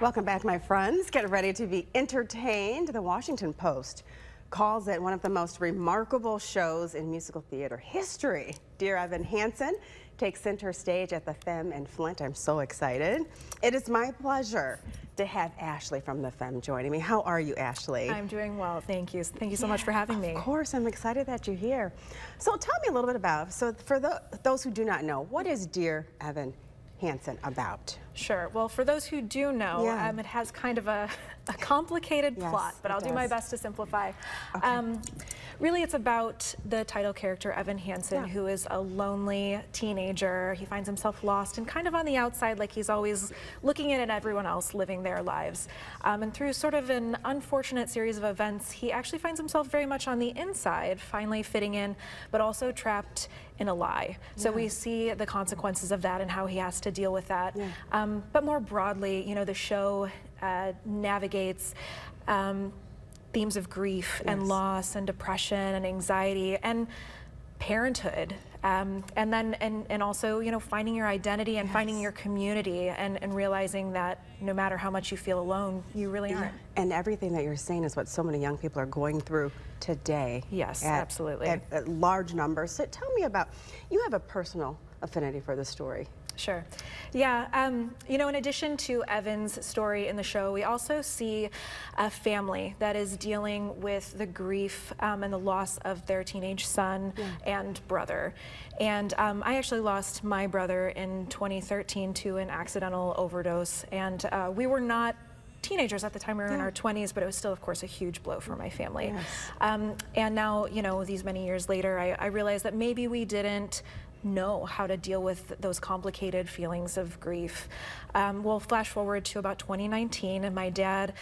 Welcome back, my friends. Get ready to be entertained. The Washington Post calls it one of the most remarkable shows in musical theater history. Dear Evan Hansen takes center stage at the FIM in Flint. I'm so excited. It is my pleasure to have Ashley from the FIM joining me. How are you, Ashley? I'm doing well, thank you. Thank you so much for having me. Of course, I'm excited that you're here. So tell me a little bit about, for those who do not know, what is Dear Evan Hansen about? Sure. Well, for those who do know, it has kind of a complicated plot, but I'll do my best to simplify. Okay. Really, it's about the title character, Evan Hansen, who is a lonely teenager. He finds himself lost and kind of on the outside, like he's always looking in at everyone else living their lives. And through sort of an unfortunate series of events, he actually finds himself very much on the inside, finally fitting in, but also trapped in a lie. So we see the consequences of that and how he has to deal with that. But more broadly, you know, the show navigates themes of grief and loss and depression and anxiety and parenthood, and also, you know, finding your identity and finding your community and realizing that no matter how much you feel alone, you really aren't. And everything that you're saying is what so many young people are going through today. Yes, absolutely. At large numbers. So tell me about, you have a personal affinity for the story. Sure. Yeah, you know, in addition to Evan's story in the show, we also see a family that is dealing with the grief and the loss of their teenage son and brother. And I actually lost my brother in 2013 to an accidental overdose, and we were not teenagers at the time. We were in our 20s, but it was still, of course, a huge blow for my family. And now, you know, these many years later, I realized that maybe we didn't know how to deal with those complicated feelings of grief. We'll flash forward to about 2019, and my dad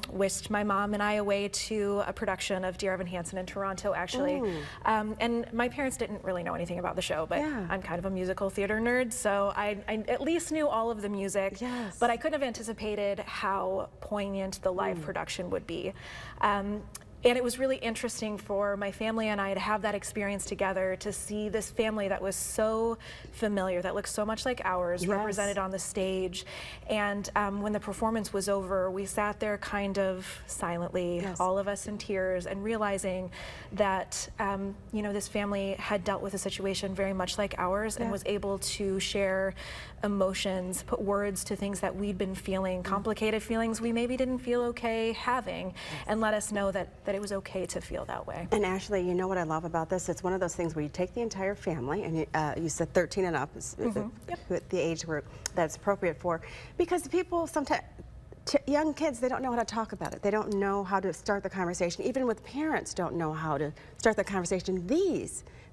whisked my mom and I away to a production of Dear Evan Hansen in Toronto, actually. And my parents didn't really know anything about the show, but I'm kind of a musical theater nerd, so I at least knew all of the music, but I couldn't have anticipated how poignant the live production would be. And it was really interesting for my family and I to have that experience together, to see this family that was so familiar, that looked so much like ours, represented on the stage. And when the performance was over, we sat there kind of silently, all of us in tears, and realizing that, you know, this family had dealt with a situation very much like ours and was able to share emotions, put words to things that we'd been feeling, complicated feelings we maybe didn't feel okay having, and let us know that it was okay to feel that way. And Ashley, you know what I love about this? It's one of those things where you take the entire family, and you said 13 and up is the age where that's appropriate for, because people sometimes, young kids, they don't know how to talk about it. They don't know how to start the conversation. Even with parents don't know how to start the conversation.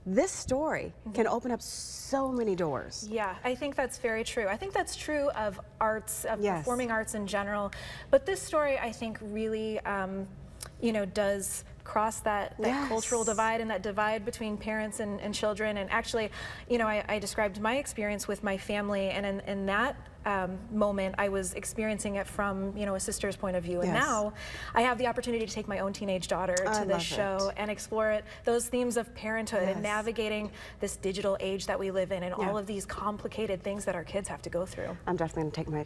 This story can open up so many doors. Yeah, I think that's very true. I think that's true of arts, of performing arts in general. But this story, I think, really you know, does cross that cultural divide and that divide between parents and children. And actually, you know, I described my experience with my family, and in that moment, I was experiencing it from, you know, a sister's point of view. And now I have the opportunity to take my own teenage daughter to this show and explore those themes of parenthood and navigating this digital age that we live in, and all of these complicated things that our kids have to go through. I'm definitely going to take my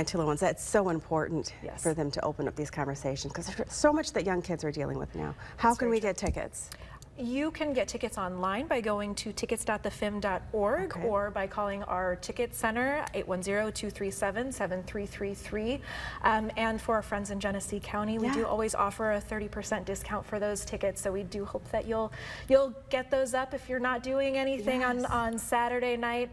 two little ones. That's so important for them to open up these conversations, because there's so much that young kids are dealing with now. How can we get tickets? You can get tickets online by going to tickets.thefim.org or by calling our ticket center, 810-237-7333. And for our friends in Genesee County, we do always offer a 30% discount for those tickets. So we do hope that you'll get those up if you're not doing anything on Saturday night.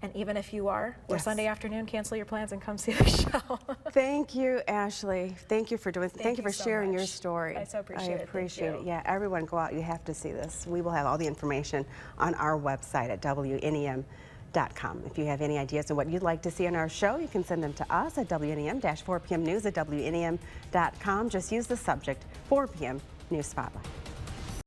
And even if you are, or Sunday afternoon, cancel your plans and come see the show. Thank you, Ashley. Thank you for doing. Thank you for sharing your story. I so appreciate it. I appreciate it. Yeah, everyone go out. You have to see this. We will have all the information on our website at WNEM.com. If you have any ideas on what you'd like to see on our show, you can send them to us at WNEM-4PM News at WNEM.com. Just use the subject 4 p.m. News Spotlight.